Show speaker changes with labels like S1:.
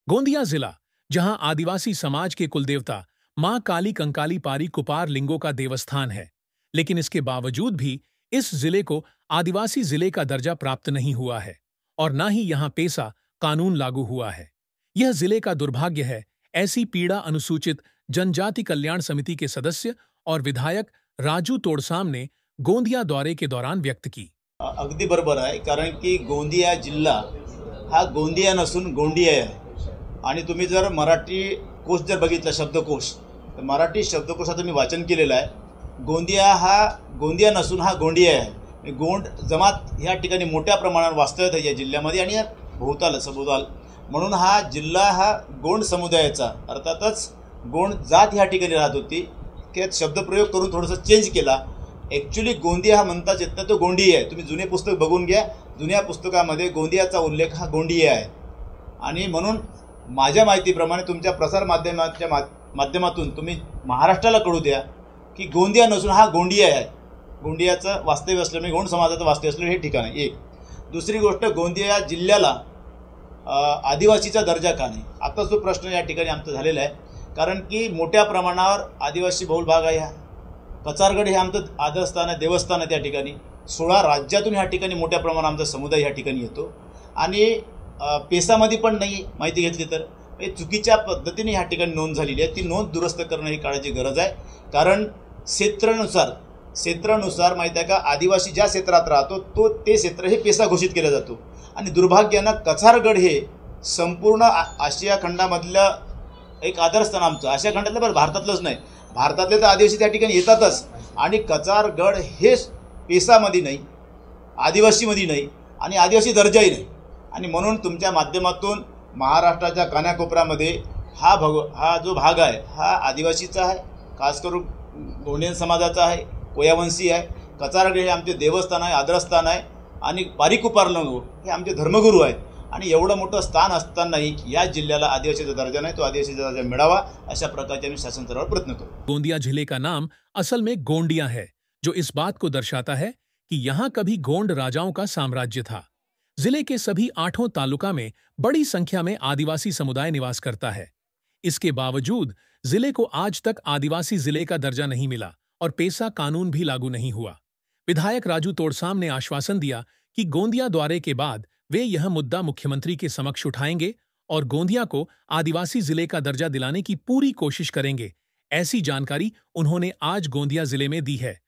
S1: गोंदिया जिला, जहां आदिवासी समाज के कुलदेवता मां काली कंकाली पारी कुपार लिंगों का देवस्थान है, लेकिन इसके बावजूद भी इस जिले को आदिवासी जिले का दर्जा प्राप्त नहीं हुआ है और न ही यहां पेसा कानून लागू हुआ है। यह जिले का दुर्भाग्य है। ऐसी पीड़ा अनुसूचित जनजाति कल्याण समिति के सदस्य और विधायक राजू तोड़साम ने गोंदिया दौरे के दौरान व्यक्त की।
S2: अगदी बरोबर आहे, कारण की गोंदिया जिल्हा हा गोंदिया नसून गोंडिया आहे। आणि तुम्ही जर मराठी कोश जर बघितला शब्दकोश, तर मराठी शब्दकोशाचं मी वाचन केलेलं आहे। गोंदिया नसून हा गोंडिया आहे। गोंड जमात ह्या ठिकाणी मोठ्या प्रमाणावर वास्तव्यात आहे या जिल्ह्यामध्ये आणि भोवताल सभोवताल, म्हणून हा जिल्हा हा गोंड समुदायाचा, अर्थातच गोंड जात ह्या ठिकाणी राहत होती। त्यात शब्दप्रयोग करून थोडंसं चेंज केला। ॲक्च्युली गोंदिया हा म्हणताच येत नाही, तो गोंडिया आहे। तुम्ही जुने पुस्तक बघून घ्या, जुन्या पुस्तकामध्ये गोंदियाचा उल्लेख हा गोंडिया आहे। आणि म्हणून माझ्या माहितीप्रमाणे तुमच्या प्रसार माध्यमाच्या माध्यमातून तुम्ही महाराष्ट्राला कळू द्या की गोंदिया नसून हा गोंडिया आहे। गोंडियाचं वास्तव्य असल्यामुळे, गोंड समाजाचं वास्तव्य असल्यामुळे हे ठिकाण आहे। एक दुसरी गोष्ट, गोंदिया जिल्ह्याला आदिवासीचा दर्जा का नाही, आता जो प्रश्न या ठिकाणी आमचा झालेला आहे। कारण की मोठ्या प्रमाणावर आदिवासी बहुल भाग आहे। कचारगड हे आमचं आदरस्थान आहे, देवस्थान आहे। त्या ठिकाणी 16 राज्यातून ह्या ठिकाणी मोठ्या प्रमाणात आमचा समुदाय ह्या ठिकाणी येतो आणि पेसामध्ये पण नाही माहिती घेतली तर हे चुकीच्या पद्धतीने ह्या ठिकाणी नोंद झालेली आहे। ती नोंद दुरुस्त करणं ही काळाची गरज आहे। कारण क्षेत्रानुसार माहिती आहे का, आदिवासी ज्या क्षेत्रात राहतो ते क्षेत्र हे पेसा घोषित केलं जातो। आणि दुर्भाग्यानं कचारगड हे संपूर्ण आशिया खंडामधलं एक आदरस्थान आमचं, आशिया खंडातलं बरं, भारतातलंच नाही, भारतातले तर आदिवासी त्या ठिकाणी येतातच। आणि कचारगड हे पेसामध्ये नाही, आदिवासीमध्ये नाही आणि आदिवासी दर्जाही नाही। आणि म्हणून तुमच्या माध्यमातून महाराष्ट्राच्या कानाकोपऱ्यामध्ये हा जो भाग आहे हा आदिवासीचा आहे, खास करून गोंडियन समाजाचा आहे, कोयावंशी आहे। कचारगड हे आमचे देवस्थान आहे, आदरस्थान आहे आणि पारिकुपार लिंगो हे आमचे धर्मगुरू आहेत। आणि एवढं मोठं स्थान असतानाही या जिल्ह्याला आदिवासीचा दर्जा नहीं, तो आदिवासीचा दर्जा मिळावा अशा प्रकारचे आम्ही शासन स्तरावर प्रयत्न करू।
S1: गोंदिया जिले का नाम असल में गोंडिया है, जो इस बात को दर्शाता है कि यहाँ कभी गोंड राजाओं का साम्राज्य था। जिले के सभी 8 तालुका में बड़ी संख्या में आदिवासी समुदाय निवास करता है। इसके बावजूद जिले को आज तक आदिवासी जिले का दर्जा नहीं मिला और पेसा कानून भी लागू नहीं हुआ। विधायक राजू तोड़साम ने आश्वासन दिया कि गोंदिया दौरे के बाद वे यह मुद्दा मुख्यमंत्री के समक्ष उठाएंगे और गोंदिया को आदिवासी जिले का दर्जा दिलाने की पूरी कोशिश करेंगे। ऐसी जानकारी उन्होंने आज गोंदिया जिले में दी है।